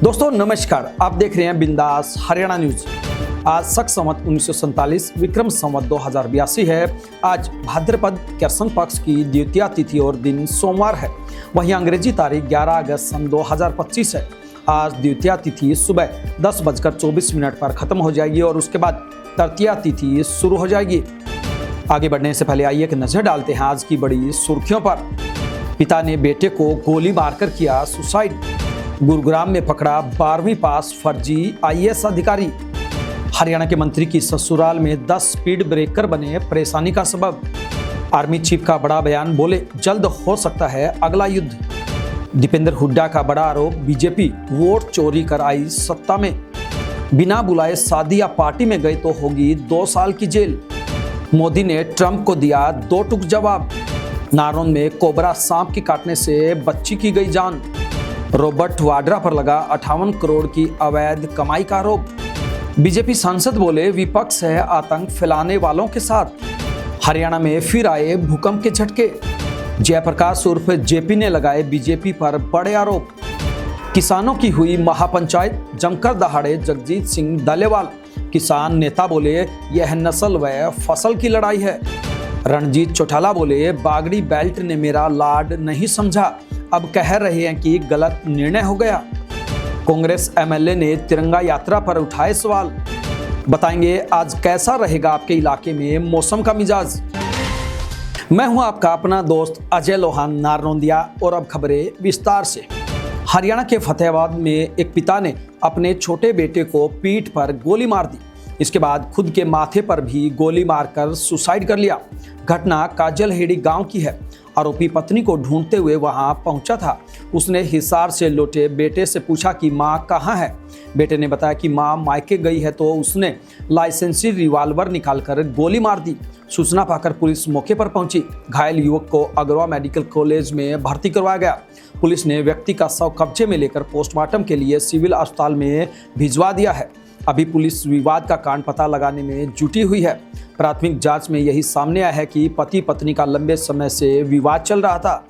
दोस्तों नमस्कार, आप देख रहे हैं बिंदास हरियाणा न्यूज। आज शक संवत 1947 विक्रम संवत 2082 है। आज भाद्रपद कृष्ण पक्ष की द्वितीया तिथि और दिन सोमवार है। वहीं अंग्रेजी तारीख 11 अगस्त सन 2025 है। आज द्वितीया तिथि सुबह 10:24 पर खत्म हो जाएगी और उसके बाद तृतीया तिथि शुरू हो जाएगी। आगे बढ़ने से पहले आइए एक नजर डालते हैं आज की बड़ी सुर्खियों पर। पिता ने बेटे को गोली मारकर किया सुसाइड। गुरुग्राम में पकड़ा 12वीं पास फर्जी आईएएस अधिकारी। हरियाणा के मंत्री की ससुराल में 10 स्पीड ब्रेकर बने परेशानी का सबब। आर्मी चीफ का बड़ा बयान, बोले जल्द हो सकता है अगला युद्ध। दीपेंद्र हुड्डा का बड़ा आरोप, बीजेपी वोट चोरी कर आई सत्ता में। बिना बुलाए शादी या पार्टी में गए तो होगी 2 साल की जेल। मोदी ने ट्रंप को दिया 2 टूक जवाब। नारनौल में कोबरा सांप के काटने से बच्ची की गई जान। रॉबर्ट वाड्रा पर लगा 58 करोड़ की अवैध कमाई का आरोप। बीजेपी सांसद बोले विपक्ष है आतंक फैलाने वालों के साथ। हरियाणा में फिर आए भूकंप के झटके। जयप्रकाश उर्फ जेपी ने लगाए बीजेपी पर बड़े आरोप। किसानों की हुई महापंचायत, जमकर दहाड़े जगजीत सिंह डलेवाल। किसान नेता बोले यह नस्ल व फसल की लड़ाई है। रणजीत चौटाला बोले बागड़ी बेल्ट ने मेरा लाड नहीं समझा, अब कह रहे हैं कि गलत निर्णय हो गया। कांग्रेस एमएलए ने तिरंगा यात्रा पर उठाए सवाल। बताएंगे आज कैसा रहेगा आपके इलाके में मौसम का मिजाज। मैं हूं आपका अपना दोस्त अजय लोहान नारनौंदिया और अब खबरें विस्तार से। हरियाणा के फतेहाबाद में एक पिता ने अपने छोटे बेटे को पीठ पर गोली मार दी। इसके बाद खुद के माथे पर भी गोली मारकर सुसाइड कर लिया। घटना काजलहेड़ी गांव की है। आरोपी पत्नी को ढूंढते हुए वहां पहुंचा था। उसने हिसार से लौटे बेटे से पूछा कि मां कहां है। बेटे ने बताया कि मां मायके गई है, तो उसने लाइसेंसी रिवाल्वर निकालकर गोली मार दी। सूचना पाकर पुलिस मौके पर पहुंची। घायल युवक को अग्रवा मेडिकल कॉलेज में भर्ती करवाया गया। पुलिस ने व्यक्ति का शव कब्जे में लेकर पोस्टमार्टम के लिए सिविल अस्पताल में भिजवा दिया है। अभी पुलिस विवाद का कारण पता लगाने में जुटी हुई है। प्राथमिक जांच में यही सामने आया है कि पति पत्नी का लंबे समय से विवाद चल रहा था।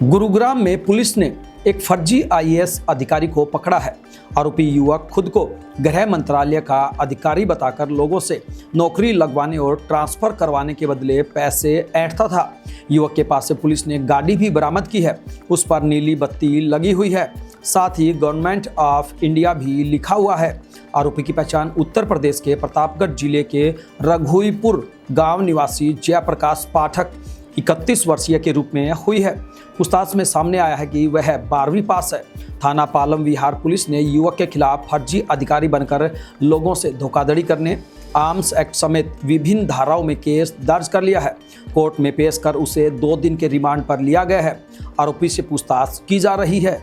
गुरुग्राम में पुलिस ने एक फर्जी आईएएस अधिकारी को पकड़ा है। आरोपी युवक खुद को गृह मंत्रालय का अधिकारी बताकर लोगों से नौकरी लगवाने और ट्रांसफर करवाने के बदले पैसे ऐंठता था। युवक के पास से पुलिस ने गाड़ी भी बरामद की है। उस पर नीली बत्ती लगी हुई है, साथ ही गवर्नमेंट ऑफ इंडिया भी लिखा हुआ है। आरोपी की पहचान उत्तर प्रदेश के प्रतापगढ़ जिले के रघुईपुर गांव निवासी जयप्रकाश पाठक 31 वर्षीय के रूप में हुई है। पूछताछ में सामने आया है कि वह 12वीं पास है। थाना पालम विहार पुलिस ने युवक के खिलाफ फर्जी अधिकारी बनकर लोगों से धोखाधड़ी करने, आर्म्स एक्ट समेत विभिन्न धाराओं में केस दर्ज कर लिया है। कोर्ट में पेश कर उसे 2 दिन के रिमांड पर लिया गया है। आरोपी से पूछताछ की जा रही है।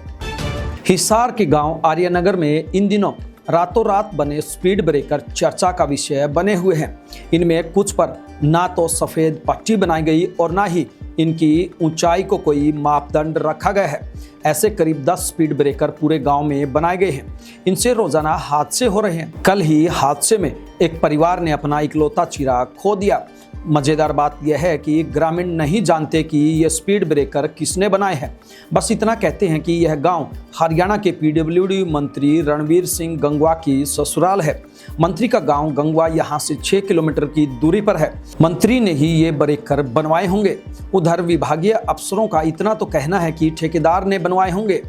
हिसार के गांव आर्यनगर में इन दिनों रातों रात बने स्पीड ब्रेकर चर्चा का विषय बने हुए हैं। इनमें कुछ पर ना तो सफ़ेद पट्टी बनाई गई और ना ही इनकी ऊंचाई को कोई मापदंड रखा गया है। ऐसे करीब 10 स्पीड ब्रेकर पूरे गांव में बनाए गए हैं। इनसे रोजाना हादसे हो रहे हैं। कल ही हादसे में एक परिवार ने अपना इकलौता चिराग खो दिया। मज़ेदार बात यह है कि ग्रामीण नहीं जानते कि ये स्पीड ब्रेकर किसने बनाए हैं। बस इतना कहते हैं कि यह गांव हरियाणा के पीडब्ल्यूडी मंत्री रणवीर सिंह गंगवा की ससुराल है। मंत्री का गांव गंगवा यहां से 6 किलोमीटर की दूरी पर है। मंत्री ने ही ये ब्रेकर बनवाए होंगे। उधर विभागीय अफसरों का इतना तो कहना है कि ठेकेदार ने बनवाए होंगे।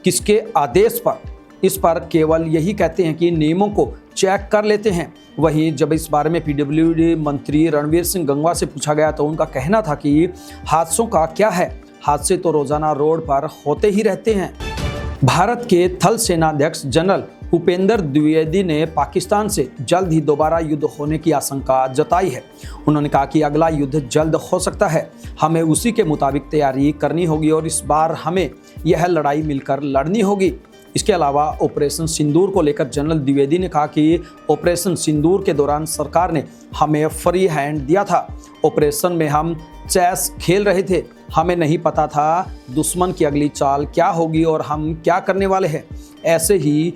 किसके आदेश पर? इस पर केवल यही कहते हैं कि नियमों को चेक कर लेते हैं। वहीं जब इस बारे में पीडब्ल्यूडी मंत्री रणवीर सिंह गंगवा से पूछा गया तो उनका कहना था कि हादसों का क्या है, हादसे तो रोजाना रोड पर होते ही रहते हैं। भारत के थल सेनाध्यक्ष जनरल उपेंद्र द्विवेदी ने पाकिस्तान से जल्द ही दोबारा युद्ध होने की आशंका जताई है। उन्होंने कहा कि अगला युद्ध जल्द हो सकता है, हमें उसी के मुताबिक तैयारी करनी होगी और इस बार हमें यह लड़ाई मिलकर लड़नी होगी। इसके अलावा ऑपरेशन सिंदूर को लेकर जनरल द्विवेदी ने कहा कि ऑपरेशन सिंदूर के दौरान सरकार ने हमें फ्री हैंड दिया था। ऑपरेशन में हम चेस खेल रहे थे। हमें नहीं पता था दुश्मन की अगली चाल क्या होगी और हम क्या करने वाले हैं। ऐसे ही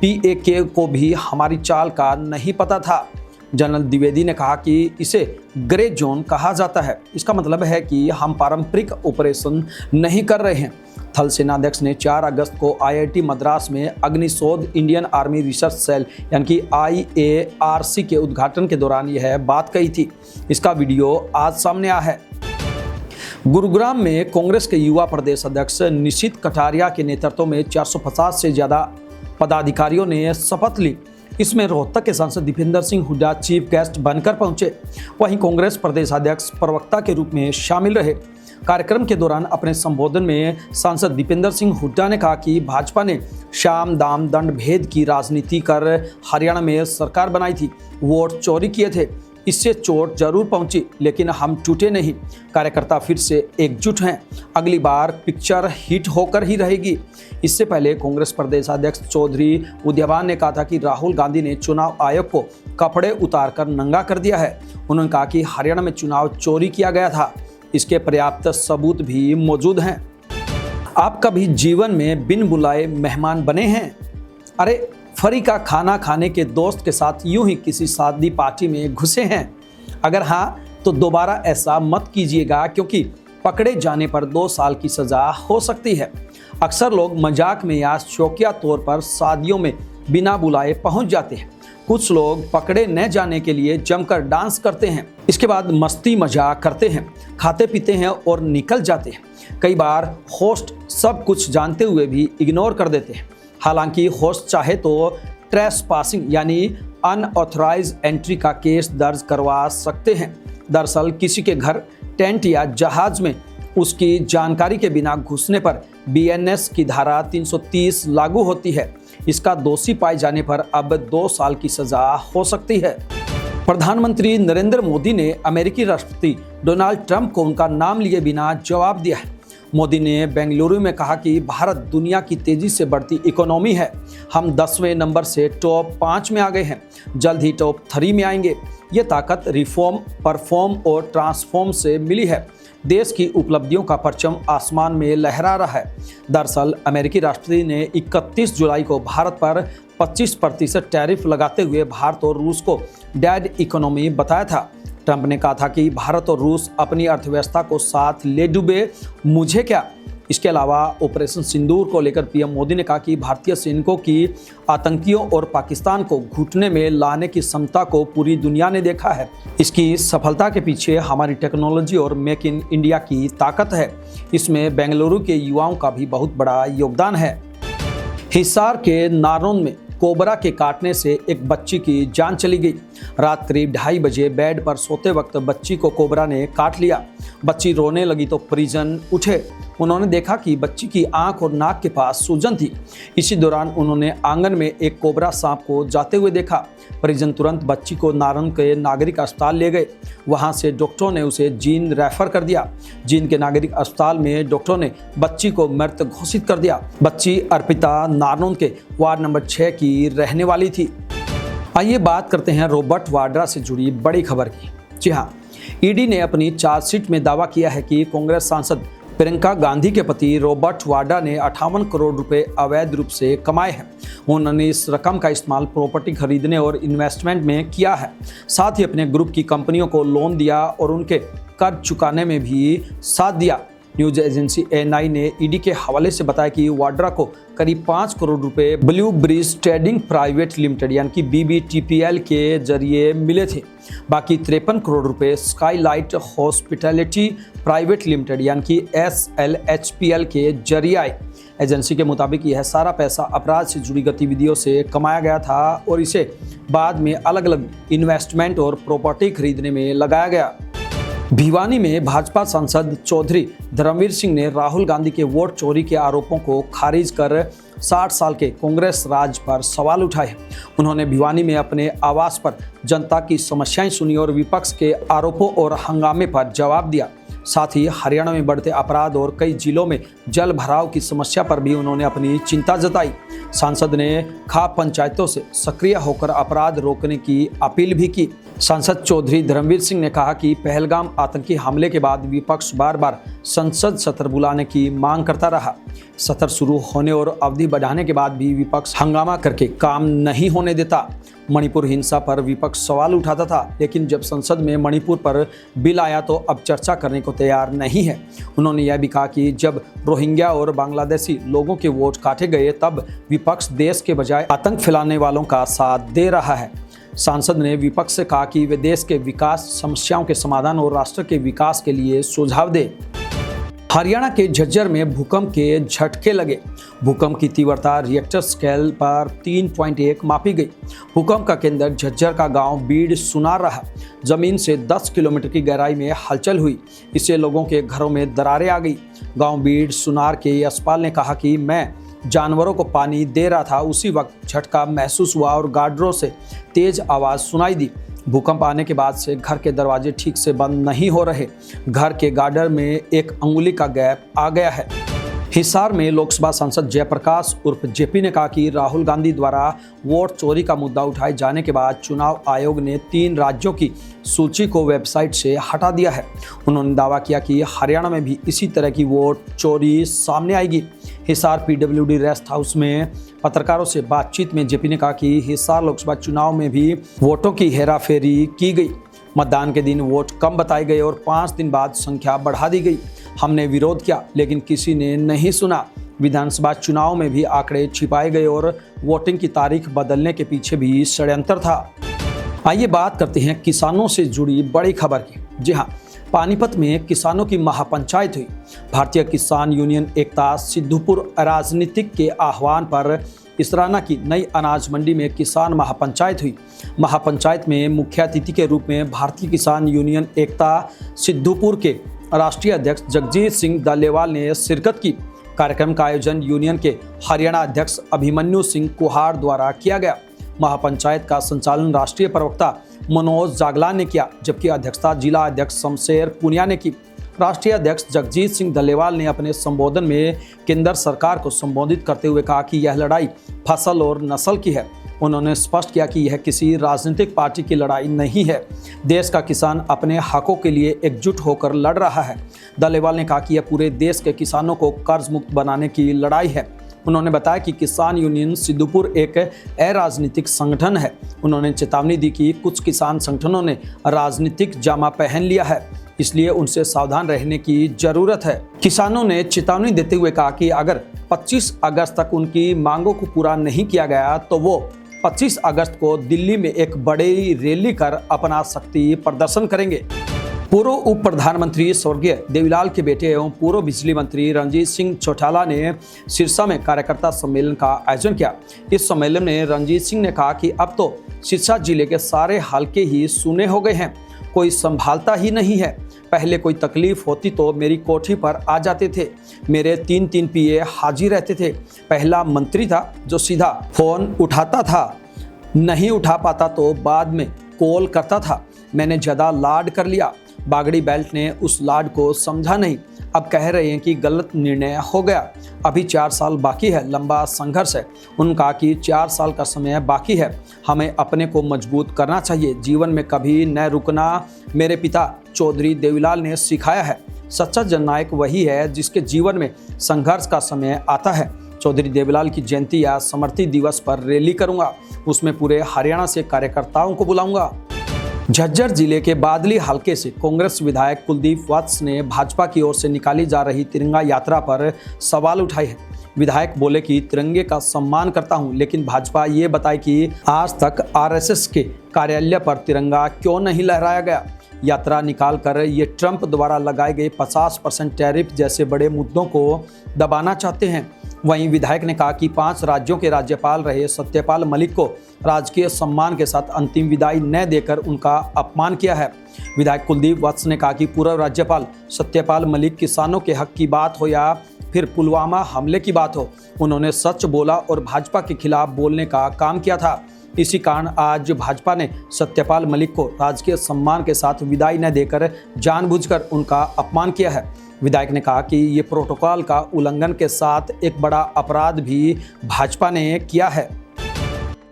PAK को भी हमारी चाल का नहीं पता था। जनरल द्विवेदी ने कहा कि इसे ग्रे जोन कहा जाता है। इसका मतलब है कि हम पारंपरिक ऑपरेशन नहीं कर रहे हैं। थल सेनाध्यक्ष ने 4 अगस्त को IIT मद्रास में अग्निशोध इंडियन आर्मी रिसर्च सेल यानी कि IARC के उद्घाटन के दौरान यह बात कही थी। इसका वीडियो आज सामने आया है। गुरुग्राम में कांग्रेस के युवा प्रदेश अध्यक्ष निशित कटारिया के नेतृत्व में 450 से ज्यादा पदाधिकारियों ने शपथ ली। इसमें रोहतक के सांसद दीपेंद्र सिंह हुड्डा चीफ गेस्ट बनकर पहुंचे। वहीं कांग्रेस प्रदेश अध्यक्ष प्रवक्ता के रूप में शामिल रहे। कार्यक्रम के दौरान अपने संबोधन में सांसद दीपेंद्र सिंह हुड्डा ने कहा कि भाजपा ने शाम दाम दंड भेद की राजनीति कर हरियाणा में सरकार बनाई थी, वोट चोरी किए थे, इससे चोट जरूर पहुंची लेकिन हम टूटे नहीं। कार्यकर्ता फिर से एकजुट हैं, अगली बार पिक्चर हिट होकर ही रहेगी। इससे पहले कांग्रेस प्रदेश अध्यक्ष चौधरी उदयवान ने कहा था कि राहुल गांधी ने चुनाव आयोग को कपड़े उतारकर नंगा कर दिया है। उन्होंने कहा कि हरियाणा में चुनाव चोरी किया गया था, इसके पर्याप्त सबूत भी मौजूद हैं। आप कभी जीवन में बिन बुलाए मेहमान बने हैं? अरे फरी का खाना खाने के दोस्त के साथ यूं ही किसी शादी पार्टी में घुसे हैं? अगर हाँ तो दोबारा ऐसा मत कीजिएगा, क्योंकि पकड़े जाने पर 2 साल की सजा हो सकती है। अक्सर लोग मजाक में या शौकिया तौर पर शादियों में बिना बुलाए पहुंच जाते हैं। कुछ लोग पकड़े न जाने के लिए जमकर डांस करते हैं, इसके बाद मस्ती मजाक करते हैं, खाते पीते हैं और निकल जाते हैं। कई बार होस्ट सब कुछ जानते हुए भी इग्नोर कर देते हैं। हालांकि होस्ट चाहे तो ट्रेसपासिंग यानी अनऑथराइज्ड एंट्री का केस दर्ज करवा सकते हैं। दरअसल किसी के घर, टेंट या जहाज में उसकी जानकारी के बिना घुसने पर BNS की धारा 330 लागू होती है। इसका दोषी पाए जाने पर अब 2 साल की सजा हो सकती है। प्रधानमंत्री नरेंद्र मोदी ने अमेरिकी राष्ट्रपति डोनाल्ड ट्रंप को उनका नाम लिए बिना जवाब दिया है। मोदी ने बेंगलुरु में कहा कि भारत दुनिया की तेजी से बढ़ती इकोनॉमी है। हम 10वें नंबर से टॉप 5 में आ गए हैं, जल्द ही टॉप 3 में आएंगे। ये ताकत रिफॉर्म, परफॉर्म और ट्रांसफॉर्म से मिली है। देश की उपलब्धियों का परचम आसमान में लहरा रहा है। दरअसल अमेरिकी राष्ट्रपति ने 31 जुलाई को भारत पर 25% टैरिफ लगाते हुए भारत और रूस को डेड इकोनॉमी बताया था। ट्रंप ने कहा था कि भारत और रूस अपनी अर्थव्यवस्था को साथ ले डूबे, मुझे क्या। इसके अलावा ऑपरेशन सिंदूर को लेकर पीएम मोदी ने कहा कि भारतीय सैनिकों की आतंकियों और पाकिस्तान को घुटने में लाने की क्षमता को पूरी दुनिया ने देखा है। इसकी सफलता के पीछे हमारी टेक्नोलॉजी और मेक इन इंडिया की ताकत है। इसमें बेंगलुरु के युवाओं का भी बहुत बड़ा योगदान है। हिसार के नारनौल में कोबरा के काटने से एक बच्ची की जान चली गई। रात करीब 2:30 बजे बेड पर सोते वक्त बच्ची को कोबरा ने काट लिया। बच्ची रोने लगी तो परिजन उठे। उन्होंने देखा कि बच्ची की आंख और नाक के पास सूजन थी। इसी दौरान उन्होंने आंगन में एक कोबरा सांप को जाते हुए देखा। परिजन तुरंत बच्ची को नारन के नागरिक अस्पताल ले गए। वहां से डॉक्टरों ने उसे जींद रेफर कर दिया। जींद के नागरिक अस्पताल में डॉक्टरों ने बच्ची को मृत घोषित कर दिया। बच्ची अर्पिता नारनौल के वार्ड नंबर 6 की रहने वाली थी। आइए बात करते हैं रॉबर्ट वाड्रा से जुड़ी बड़ी खबर की। जी हाँ, ईडी ने अपनी चार्जशीट में दावा किया है कि कांग्रेस सांसद प्रियंका गांधी के पति रॉबर्ट वाड्रा ने 58 करोड़ रुपए अवैध रूप से कमाए हैं। उन्होंने इस रकम का इस्तेमाल प्रॉपर्टी खरीदने और इन्वेस्टमेंट में किया है। साथ ही अपने ग्रुप की कंपनियों को लोन दिया और उनके कर्ज चुकाने में भी साथ दिया। न्यूज एजेंसी ANI ने ईडी के हवाले से बताया कि वाड्रा को करीब 5 करोड़ रुपए blue bridge trading private limited यानी कि BBTPL के जरिए मिले थे। बाकी 53 करोड़ रुपए स्काईलाइट हॉस्पिटैलिटी प्राइवेट लिमिटेड यानी कि SLHPL के जरिए आए। एजेंसी के मुताबिक यह सारा पैसा अपराध से जुड़ी गतिविधियों से कमाया गया था और इसे बाद में अलग अलग इन्वेस्टमेंट और प्रॉपर्टी खरीदने में लगाया गया। भिवानी में भाजपा सांसद चौधरी धर्मवीर सिंह ने राहुल गांधी के वोट चोरी के आरोपों को खारिज कर 60 साल के कांग्रेस राज पर सवाल उठाए। उन्होंने भिवानी में अपने आवास पर जनता की समस्याएं सुनी और विपक्ष के आरोपों और हंगामे पर जवाब दिया। साथ ही हरियाणा में बढ़ते अपराध और कई जिलों में जल भराव की समस्या पर भी उन्होंने अपनी चिंता जताई। सांसद ने खाप पंचायतों से सक्रिय होकर अपराध रोकने की अपील भी की। सांसद चौधरी धर्मवीर सिंह ने कहा कि पहलगाम आतंकी हमले के बाद विपक्ष बार बार संसद सत्र बुलाने की मांग करता रहा। सत्र शुरू होने और अवधि बढ़ाने के बाद भी विपक्ष हंगामा करके काम नहीं होने देता। मणिपुर हिंसा पर विपक्ष सवाल उठाता था, लेकिन जब संसद में मणिपुर पर बिल आया तो अब चर्चा करने को तैयार नहीं है। उन्होंने यह भी कहा कि जब रोहिंग्या और बांग्लादेशी लोगों के वोट काटे गए तब विपक्ष देश के बजाय आतंक फैलाने वालों का साथ दे रहा है। सांसद ने विपक्ष से कहा कि वे देश के विकास, समस्याओं के समाधान और राष्ट्र के विकास के लिए सुझाव दें। हरियाणा के झज्जर में भूकंप के झटके लगे। भूकंप की तीव्रता रिएक्टर स्केल पर 3.1 मापी गई। भूकंप का केंद्र झज्जर का गांव बीड़ सुनार रहा। जमीन से 10 किलोमीटर की गहराई में हलचल हुई। इससे लोगों के घरों में दरारें आ गई। गांव बीड़ सुनार के यशपाल ने कहा कि मैं जानवरों को पानी दे रहा था, उसी वक्त झटका महसूस हुआ और गार्डरों से तेज आवाज़ सुनाई दी। भूकंप आने के बाद से घर के दरवाजे ठीक से बंद नहीं हो रहे। घर के गार्डर में 1 अंगुली का गैप आ गया है। हिसार में लोकसभा सांसद जयप्रकाश उर्फ जेपी ने कहा कि राहुल गांधी द्वारा वोट चोरी का मुद्दा उठाए जाने के बाद चुनाव आयोग ने 3 राज्यों की सूची को वेबसाइट से हटा दिया है। उन्होंने दावा किया कि हरियाणा में भी इसी तरह की वोट चोरी सामने आएगी। हिसार PWD रेस्ट हाउस में पत्रकारों से बातचीत में जेपी ने कहा कि हिसार लोकसभा चुनाव में भी वोटों की हेराफेरी की गई। मतदान के दिन वोट कम बताए गए और 5 दिन बाद संख्या बढ़ा दी गई। हमने विरोध किया, लेकिन किसी ने नहीं सुना। विधानसभा चुनाव में भी आंकड़े छिपाए गए और वोटिंग की तारीख बदलने के पीछे भी षड्यंत्र था। आइए बात करते हैं किसानों से जुड़ी बड़ी खबर की। जी हाँ, पानीपत में किसानों की महापंचायत हुई। भारतीय किसान यूनियन एकता सिद्धूपुर राजनीतिक के आह्वान पर इसराना की नई अनाज मंडी में किसान महापंचायत हुई। महापंचायत में मुख्य अतिथि के रूप में भारतीय किसान यूनियन एकता सिद्धूपुर के राष्ट्रीय अध्यक्ष जगजीत सिंह दलेवाल ने शिरकत की। कार्यक्रम का आयोजन यूनियन के हरियाणा अध्यक्ष अभिमन्यु सिंह कुहाड़ द्वारा किया गया। महापंचायत का संचालन राष्ट्रीय प्रवक्ता मनोज जागलान ने किया, जबकि अध्यक्षता जिला अध्यक्ष शमशेर पुनिया ने की। राष्ट्रीय अध्यक्ष जगजीत सिंह दलेवाल ने अपने संबोधन में केंद्र सरकार को संबोधित करते हुए कहा कि यह लड़ाई फसल और नस्ल की है। उन्होंने स्पष्ट किया कि यह किसी राजनीतिक पार्टी की लड़ाई नहीं है। देश का किसान अपने हकों के लिए एकजुट होकर लड़ रहा है। दलेवाल ने कहा कि यह पूरे देश के किसानों को कर्ज मुक्त बनाने की लड़ाई है। उन्होंने बताया कि किसान यूनियन सिद्धूपुर एक अराजनीतिक संगठन है। उन्होंने चेतावनी दी कि कुछ किसान संगठनों ने राजनीतिक जामा पहन लिया है, इसलिए उनसे सावधान रहने की जरूरत है। किसानों ने चेतावनी देते हुए कहा कि अगर 25 अगस्त तक उनकी मांगों को पूरा नहीं किया गया तो वो 25 अगस्त को दिल्ली में एक बड़ी रैली कर अपना शक्ति प्रदर्शन करेंगे। पूर्व उप प्रधानमंत्री स्वर्गीय देवीलाल के बेटे एवं पूर्व बिजली मंत्री रणजीत सिंह चौटाला ने सिरसा में कार्यकर्ता सम्मेलन का आयोजन किया। इस सम्मेलन में रणजीत सिंह ने कहा कि अब तो सिरसा जिले के सारे हलके ही सुने हो गए हैं, कोई संभालता ही नहीं है। पहले कोई तकलीफ होती तो मेरी कोठी पर आ जाते थे। मेरे 3 PA हाजिर रहते थे। पहला मंत्री था जो सीधा फोन उठाता था, नहीं उठा पाता तो बाद में कॉल करता था। मैंने ज़्यादा लाड कर लिया। बागड़ी बेल्ट ने उस लाड को समझा नहीं। अब कह रहे हैं कि गलत निर्णय हो गया। अभी 4 साल बाकी है, लंबा संघर्ष है। उनका कि 4 साल का समय बाकी है, हमें अपने को मजबूत करना चाहिए, जीवन में कभी न रुकना मेरे पिता चौधरी देवीलाल ने सिखाया है। सच्चा जननायक वही है जिसके जीवन में संघर्ष का समय आता है। चौधरी देवीलाल की जयंती या समर्थी दिवस पर रैली करूंगा, उसमें पूरे हरियाणा से कार्यकर्ताओं को बुलाऊंगा। झज्जर जिले के बादली हलके से कांग्रेस विधायक कुलदीप वत्स ने भाजपा की ओर से निकाली जा रही तिरंगा यात्रा पर सवाल उठाए हैं। विधायक बोले कि तिरंगे का सम्मान करता हूं, लेकिन भाजपा ये बताए कि आज तक RSS के कार्यालय पर तिरंगा क्यों नहीं लहराया गया। यात्रा निकालकर ये ट्रंप द्वारा लगाए गए 50% टैरिफ जैसे बड़े मुद्दों को दबाना चाहते हैं। वहीं विधायक ने कहा कि 5 राज्यों के राज्यपाल रहे सत्यपाल मलिक को राजकीय सम्मान के साथ अंतिम विदाई न देकर उनका अपमान किया है। विधायक कुलदीप वत्स ने कहा कि पूर्व राज्यपाल सत्यपाल मलिक किसानों के हक की बात हो या फिर पुलवामा हमले की बात हो, उन्होंने सच बोला और भाजपा के खिलाफ बोलने का काम किया था। इसी कारण आज भाजपा ने सत्यपाल मलिक को राजकीय सम्मान के साथ विदाई न देकर जानबूझकर उनका अपमान किया है। विधायक ने कहा कि ये प्रोटोकॉल का उल्लंघन के साथ एक बड़ा अपराध भी भाजपा ने किया है।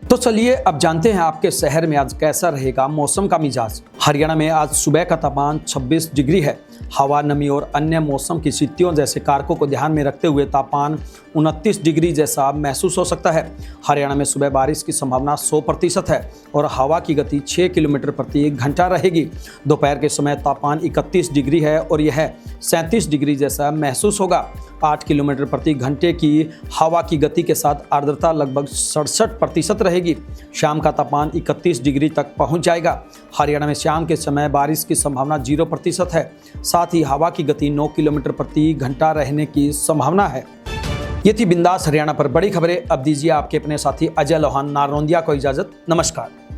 तो चलिए अब जानते हैं आपके शहर में आज कैसा रहेगा मौसम का मिजाज। हरियाणा में आज सुबह का तापमान 26 डिग्री है। हवा, नमी और अन्य मौसम की स्थितियों जैसे कारकों को ध्यान में रखते हुए तापमान 29 डिग्री जैसा महसूस हो सकता है। हरियाणा में सुबह बारिश की संभावना 100% है और हवा की गति 6 किलोमीटर प्रति घंटा रहेगी। दोपहर के समय तापमान 31 डिग्री है और यह 37 डिग्री जैसा महसूस होगा। 8 किलोमीटर प्रति घंटे की हवा की गति के साथ आर्द्रता लगभग 67% रहेगी। शाम का तापमान 31 डिग्री तक पहुंच जाएगा। हरियाणा में शाम के समय बारिश की संभावना 0% है। साथ ही हवा की गति 9 किलोमीटर प्रति घंटा रहने की संभावना है। ये थी बिंदास हरियाणा पर बड़ी खबरें। अब दीजिए आपके अपने साथी अजय लोहान नारनौंदिया को इजाजत। नमस्कार।